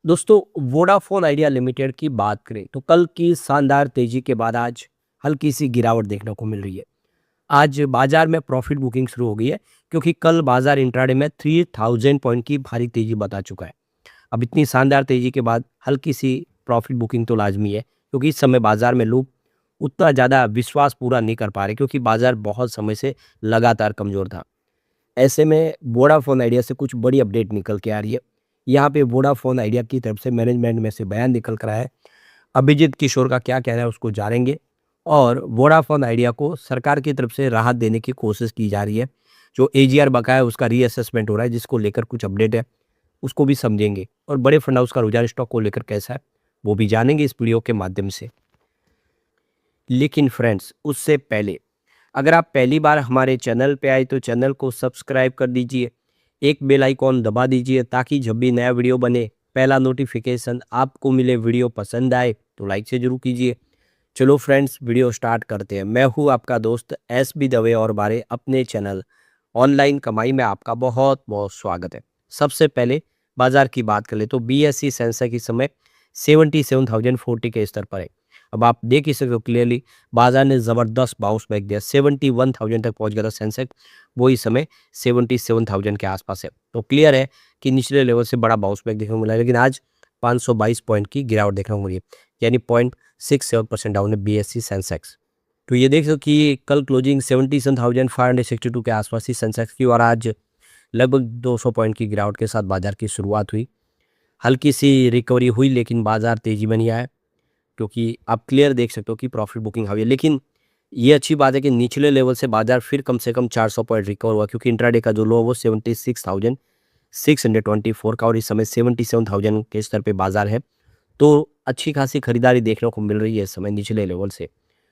दोस्तों, Vodafone idea limited की बात करें तो कल की शानदार तेजी के बाद आज हल्की सी गिरावट देखने को मिल रही है। आज बाजार में प्रॉफिट बुकिंग शुरू हो गई है क्योंकि कल बाजार इंट्राडे में 3000 पॉइंट की भारी तेजी बता चुका है। अब इतनी शानदार तेजी के बाद हल्की सी प्रॉफिट बुकिंग तो लाजमी है क्योंकि इस समय बाजार में लोग उतना ज़्यादा विश्वास पूरा नहीं कर पा रहे क्योंकि बाजार बहुत समय से लगातार कमज़ोर था। ऐसे में वोडाफोन आइडिया से कुछ बड़ी अपडेट निकल के आ रही है। यहाँ पे वोडाफोन आइडिया की तरफ से मैनेजमेंट में से बयान निकल कर आया है। अभिजीत किशोर का क्या कहना है उसको जानेंगे और वोडाफोन आइडिया को सरकार की तरफ से राहत देने की कोशिश की जा रही है। जो एजीआर बकाया है उसका रीअसेसमेंट हो रहा है जिसको लेकर कुछ अपडेट है, उसको भी समझेंगे और बड़े फंड हाउस का रुझान स्टॉक को लेकर कैसा है वो भी जानेंगे इस वीडियो के माध्यम से। लेकिन फ्रेंड्स, उससे पहले अगर आप पहली बार हमारे चैनल पे आए तो चैनल को सब्सक्राइब कर दीजिए, एक बेल आइकॉन दबा दीजिए ताकि जब भी नया वीडियो बने पहला नोटिफिकेशन आपको मिले। वीडियो पसंद आए तो लाइक से जरूर कीजिए। चलो फ्रेंड्स, वीडियो स्टार्ट करते हैं। मैं हूँ आपका दोस्त SB दवे और बारे अपने चैनल ऑनलाइन कमाई में आपका बहुत बहुत स्वागत है। सबसे पहले बाजार की बात करें तो BSE सेंसेक्स इस समय 77,040 के स्तर पर है। अब आप देख ही सकते हो क्लियरली बाजार ने ज़बरदस्त बाउंस बैक दिया, 71,000 तक पहुंच गया था सेंसेक्स। वो इस समय 77,000 के आसपास है। तो क्लियर है कि निचले लेवल से बड़ा बाउंस बैक देखने को मिला है, लेकिन आज 522 पॉइंट की गिरावट देखने को मिली है, यानी 0.67% डाउन है BSE सेंसेक्स। तो ये देख सकते हो कि कल क्लोजिंग 77,562 के आसपास ही सेंसेक्स की और आज लगभग 200 पॉइंट की गिरावट के साथ बाजार की शुरुआत हुई। हल्की सी रिकवरी हुई लेकिन बाजार तेजी में नहीं आया क्योंकि आप क्लियर देख सकते हो कि प्रॉफिट बुकिंग हुई है। लेकिन ये अच्छी बात है कि निचले लेवल से बाजार फिर कम से कम 400 पॉइंट रिकवर हुआ क्योंकि इंट्राडे का जो लो वो 76,624 का और इस समय 77,000 के स्तर पे बाजार है। तो अच्छी खासी खरीदारी देखने को मिल रही है इस समय निचले लेवल से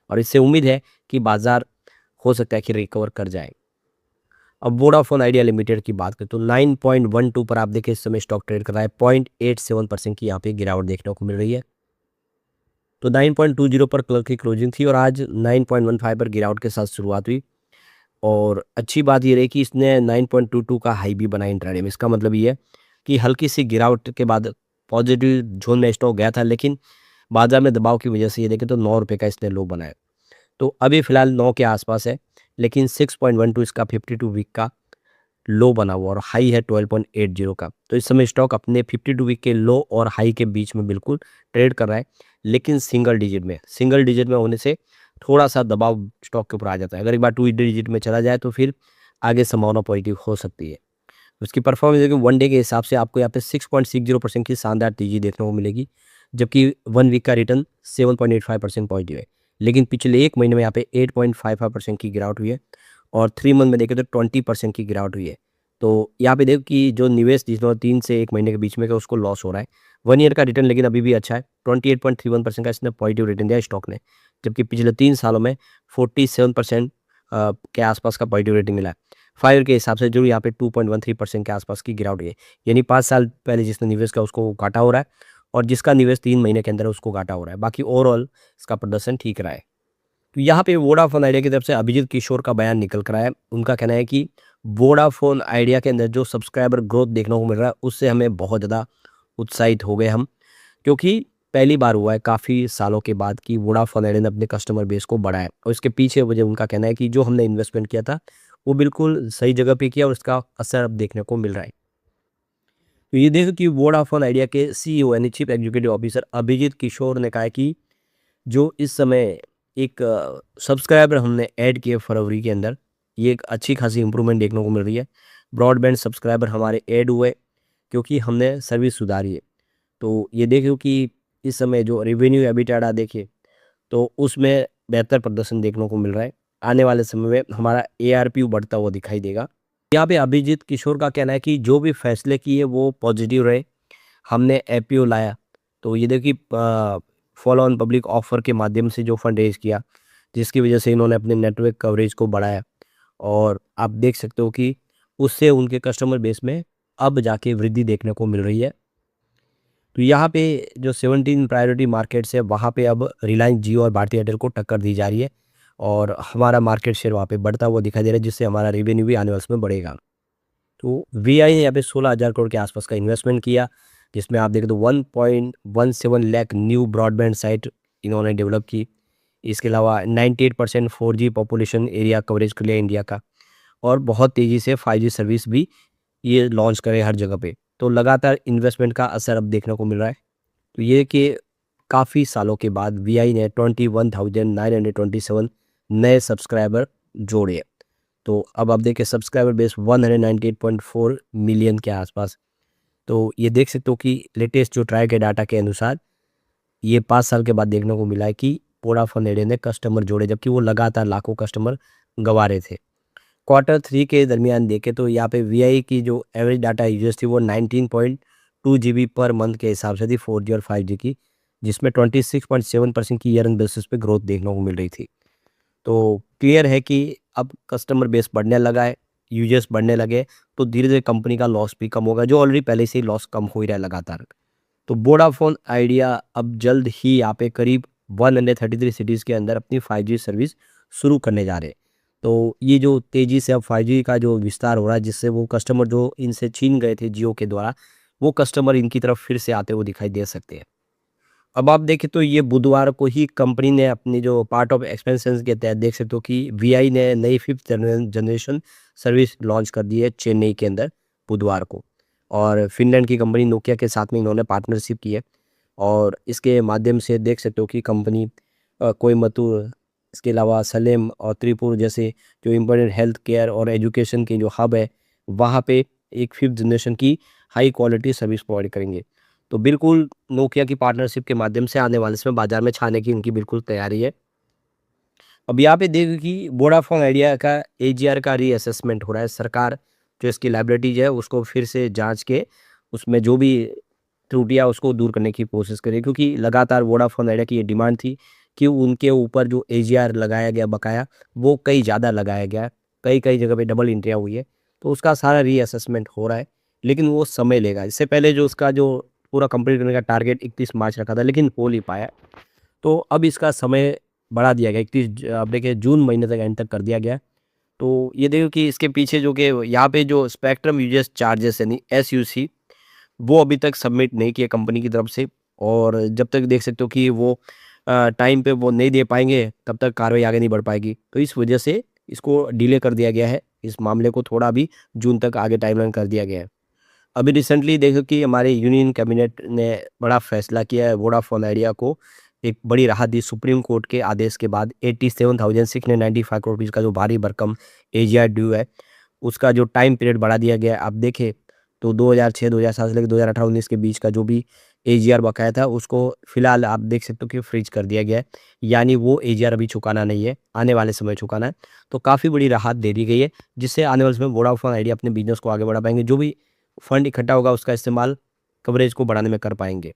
और इससे उम्मीद है कि बाजार हो सकता है कि रिकवर कर जाए। अब वोडाफोन आइडिया लिमिटेड की बात करें तो 9.12 पर आप देखें इस समय स्टॉक ट्रेड कर रहा है। 0.87% की यहाँ पे गिरावट देखने को मिल रही है। तो 9.20 पर कल की क्लोजिंग थी और आज 9.15 पर गिरावट के साथ शुरुआत हुई और अच्छी बात ये रही कि इसने 9.22 का हाई भी बनाया इंट्राडे में। इसका मतलब ये है कि हल्की सी गिरावट के बाद पॉजिटिव जोन में स्टॉक गया था, लेकिन बाजार में दबाव की वजह से ये देखें तो 9 रुपये का इसने लो बनाया। तो अभी फिलहाल 9 के आसपास है, लेकिन 6.12 इसका 52 वीक का लो बना हुआ और हाई है 12.80 का। तो इस समय स्टॉक अपने 52 वीक के लो और हाई के बीच में बिल्कुल ट्रेड कर रहा है, लेकिन सिंगल डिजिट में होने से थोड़ा सा दबाव स्टॉक के ऊपर आ जाता है। अगर एक बार 2 डिजिट में चला जाए तो फिर आगे संभावना पॉजिटिव हो सकती है। उसकी परफॉर्मेंस देखिए वन डे के हिसाब से आपको यहाँ पे 6.60% की शानदार तेजी देखने को मिलेगी, जबकि 1 वीक का रिटर्न 7.85% पॉजिटिव है। लेकिन पिछले 1 महीने में यहाँ पे 8.55% की गिरावट हुई है और 3 मंथ में देखें तो 20% की गिरावट हुई है। तो यहाँ पे देखो कि जो निवेश जिसमें 3 से 1 महीने के बीच में का उसको लॉस हो रहा है। 1 ईयर का रिटर्न लेकिन अभी भी अच्छा है, 28.31% का इसने पॉजिटिव रिटर्न दिया स्टॉक ने, जबकि पिछले 3 सालों में 47% के आसपास का पॉजिटिव रेटिंग मिला है। 5 ईयर के हिसाब से जो यहाँ पे 2.13% के आसपास की गिरावट हुई है, यानी 5 साल पहले जिसने निवेश किया उसको घाटा हो रहा है और जिसका निवेश 3 महीने के अंदर है उसको घाटा हो रहा है। बाकी ओवरऑल इसका प्रदर्शन ठीक रहा है। तो यहाँ पे वोडाफोन आइडिया की तरफ से अभिजीत किशोर का बयान निकल कर आया है। उनका कहना है कि वोडाफोन आइडिया के अंदर जो सब्सक्राइबर ग्रोथ देखने को मिल रहा है उससे हमें बहुत ज़्यादा उत्साहित हो गए हम, क्योंकि पहली बार हुआ है काफ़ी सालों के बाद कि वोडाफोन आइडिया ने अपने कस्टमर बेस को बढ़ाया और इसके पीछे वजह उनका कहना है कि जो हमने इन्वेस्टमेंट किया था वो बिल्कुल सही जगह पे किया और इसका असर अब देखने को मिल रहा है। तो ये देखो कि वोडाफोन आइडिया के CEO यानी चीफ एग्जीक्यूटिव ऑफिसर अभिजीत किशोर ने कहा है कि जो इस समय एक सब्सक्राइबर हमने ऐड किए फरवरी के अंदर, ये एक अच्छी खासी इंप्रूवमेंट देखने को मिल रही है। ब्रॉडबैंड सब्सक्राइबर हमारे ऐड हुए क्योंकि हमने सर्विस सुधारी है। तो ये देखो कि इस समय जो रेवेन्यू एबिटाडा देखिए तो उसमें बेहतर प्रदर्शन देखने को मिल रहा है। आने वाले समय में हमारा ARPU बढ़ता हुआ दिखाई देगा। यहाँ पे अभिजीत किशोर का कहना है कि जो भी फैसले किए वो पॉजिटिव रहे। हमने IPO लाया तो ये देखिए फॉलो ऑन पब्लिक ऑफर के माध्यम से जो फंड रेज किया, जिसकी वजह से इन्होंने अपने नेटवर्क कवरेज को बढ़ाया और आप देख सकते हो कि उससे उनके कस्टमर बेस में अब जाके वृद्धि देखने को मिल रही है। तो यहाँ पे जो 17 प्रायोरिटी मार्केट्स है वहाँ पे अब रिलायंस जियो और भारती एयरटेल को टक्कर दी जा रही है और हमारा मार्केट शेयर वहाँ पे बढ़ता हुआ दिखाई दे रहा है, जिससे हमारा रेवेन्यू भी आने वाले समय बढ़ेगा। तो VI ने यहाँ पे 16,000 करोड़ के आसपास का इन्वेस्टमेंट किया, जिसमें आप देखें तो 1.17 लाख न्यू ब्रॉडबैंड साइट इन्होंने डेवलप की। इसके अलावा 98% 4G पॉपुलेशन एरिया कवरेज कर लिया इंडिया का, और बहुत तेज़ी से 5G सर्विस भी ये लॉन्च करे हर जगह पे। तो लगातार इन्वेस्टमेंट का असर अब देखने को मिल रहा है। तो ये कि काफ़ी सालों के बाद वीआई ने 21,927 नए सब्सक्राइबर जोड़े। तो अब आप देखिए सब्सक्राइबर बेस 198.4 मिलियन के आसपास। तो ये देख सकते हो कि लेटेस्ट जो ट्राई के डाटा के अनुसार ये 5 साल के बाद देखने को मिला है कि वोडाफोन आइडिया ने कस्टमर जोड़े, जबकि वो लगातार लाखों कस्टमर गंवा रहे थे। क्वार्टर 3 के दरमियान देखें तो यहाँ पे वीआई की जो एवरेज डाटा यूजेज थी वो 19.2 जीबी पर मंथ के हिसाब से थी 4G और 5G की, जिसमें 26.7% की ईयर एंड बेसिस पे ग्रोथ देखने को मिल रही थी। तो क्लियर है कि अब कस्टमर बेस बढ़ने लगा है, यूजर्स बढ़ने लगे, तो धीरे-धीरे कंपनी का लॉस भी कम होगा, जो ऑलरेडी पहले से ही लॉस कम हो ही रहा है लगातार। तो वोडाफोन आइडिया अब जल्द ही यहाँ पे करीब 133 सिटीज़ के अंदर अपनी 5G सर्विस शुरू करने जा रहे हैं। तो ये जो तेज़ी से अब 5G का जो विस्तार हो रहा है, जिससे वो कस्टमर जो इनसे छीन गए थे जियो के द्वारा, वो कस्टमर इनकी तरफ फिर से आते हुए दिखाई दे सकते हैं। अब आप देखें तो ये बुधवार को ही कंपनी ने अपनी जो पार्ट ऑफ एक्सपेंशन के तहत देख सकते हो कि वीआई ने नई 5th जनरेशन सर्विस लॉन्च कर दी है चेन्नई के अंदर बुधवार को। और फिनलैंड की कंपनी नोकिया के साथ में इन्होंने पार्टनरशिप की है, और इसके माध्यम से देख सकते हो कि कंपनी कोयम्बतूर, इसके अलावा सलेम और त्रिपुर जैसे जो इम्पोर्टेंट हेल्थ केयर और एजुकेशन के जो हब है, वहाँ पे एक 5th जनरेशन की हाई क्वालिटी सर्विस प्रोवाइड करेंगे। तो बिल्कुल नोकिया की पार्टनरशिप के माध्यम से आने वाले समय बाजार में छाने की उनकी बिल्कुल तैयारी है। अब यहाँ पे देखिए कि वोडाफोन आइडिया का एजीआर का रीअसेसमेंट हो रहा है। सरकार जो इसकी लायबिलिटीज है उसको फिर से जांच के उसमें जो भी त्रुटियां उसको दूर करने की कोशिश करें, क्योंकि लगातार वोडाफोन आइडिया की ये डिमांड थी कि उनके ऊपर जो एजीआर लगाया गया बकाया, वो कई ज़्यादा लगाया गया, कई कई जगह पे डबल एंट्रियाँ हुई है। तो उसका सारा रीअसेसमेंट हो रहा है, लेकिन वो समय लेगा। इससे पहले जो उसका जो पूरा कंप्लीट करने का टारगेट 31 मार्च रखा था, लेकिन हो नहीं पाया। तो अब इसका समय बढ़ा दिया गया, 31 अब देखिए जून महीने तक एंड तक कर दिया गया है। तो ये देखो कि इसके पीछे जो कि यहाँ पे जो स्पेक्ट्रम यूजेस चार्जेस यानी एसयूसी, वो अभी तक सबमिट नहीं किया कंपनी की तरफ से, और जब तक देख सकते हो कि वो टाइम पे वो नहीं दे पाएंगे तब तक कार्रवाई आगे नहीं बढ़ पाएगी। तो इस वजह से इसको डिले कर दिया गया है, इस मामले को थोड़ा भी जून तक आगे टाइमलाइन कर दिया गया है। अभी रिसेंटली देखो कि हमारे यूनियन कैबिनेट ने बड़ा फैसला किया है, वोडाफोन आइडिया को एक बड़ी राहत दी सुप्रीम कोर्ट के आदेश के बाद। 87,695 करोड़ रुपीज़ का जो भारी भरकम एजीआर ड्यू है, उसका जो टाइम पीरियड बढ़ा दिया गया है। आप देखें तो 2006 2007 से लेकर 2018-19 के बीच का जो भी एजीआर बकाया था, उसको फिलहाल आप देख सकते हो कि फ्रीज कर दिया गया है, यानी वो एजीआर अभी चुकाना नहीं है, आने वाले समय चुकाना है। तो काफ़ी बड़ी राहत दे दी गई है, जिससे आने वाले समय वोडाफोन आइडिया अपने बिजनेस को आगे बढ़ा पाएंगे। जो भी फंड इकट्ठा होगा उसका इस्तेमाल कवरेज को बढ़ाने में कर पाएंगे।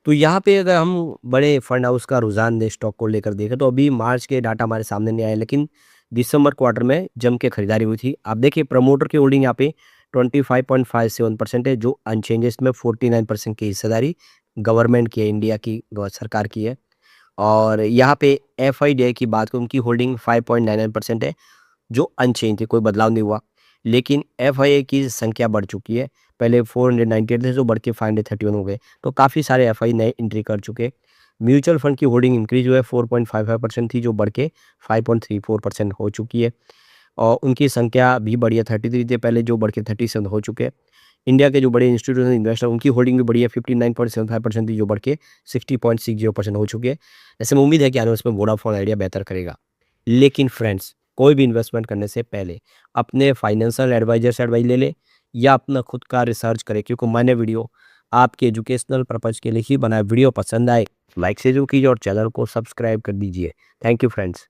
तो यहाँ पे अगर हम बड़े फंड हाउस का रुझान दे स्टॉक को लेकर देखें, तो अभी मार्च के डाटा हमारे सामने नहीं आए, लेकिन दिसंबर क्वार्टर में जम के खरीदारी हुई थी। आप देखिए प्रमोटर की होल्डिंग यहाँ पे 25.57% है, जो अनचेंज है। इसमें 49% की हिस्सेदारी गवर्नमेंट की है, इंडिया की सरकार की है। और यहाँ पे एफआईडीआई की बात करूँ, उनकी होल्डिंग 5.99% है, जो अनचेंज थी, कोई बदलाव नहीं हुआ। लेकिन एफआईए की संख्या बढ़ चुकी है, पहले 498 थे जो बढ़ के 531 हो गए। तो काफ़ी सारे एफआई नए एंट्री कर चुके। म्यूचुअल फंड की होल्डिंग इंक्रीज हुआ है, 4.55% थी जो बढ़ के 5.34% हो चुकी है। और उनकी संख्या भी बढ़ी है, 33 थे पहले जो बढ़ के 37 हो चुके हैं। इंडिया के जो बड़े इंस्टीट्यूशनल इन्वेस्टर उनकी होल्डिंग भी बढ़ी है, 59.75% थी जो बढ़ के 60.60% हो चुकी है। ऐसे में उम्मीद है कि आने वाले समय वोडाफोन आइडिया बेहतर करेगा। लेकिन फ्रेंड्स, कोई भी इन्वेस्टमेंट करने से पहले अपने फाइनेंशियल एडवाइजर से एडवाइस ले ले, या अपना खुद का रिसर्च करें, क्योंकि मैंने वीडियो आपके एजुकेशनल पर्पज़ के लिए ही बनाया। वीडियो पसंद आए लाइक से जो कीजिए और चैनल को सब्सक्राइब कर दीजिए। Thank you friends.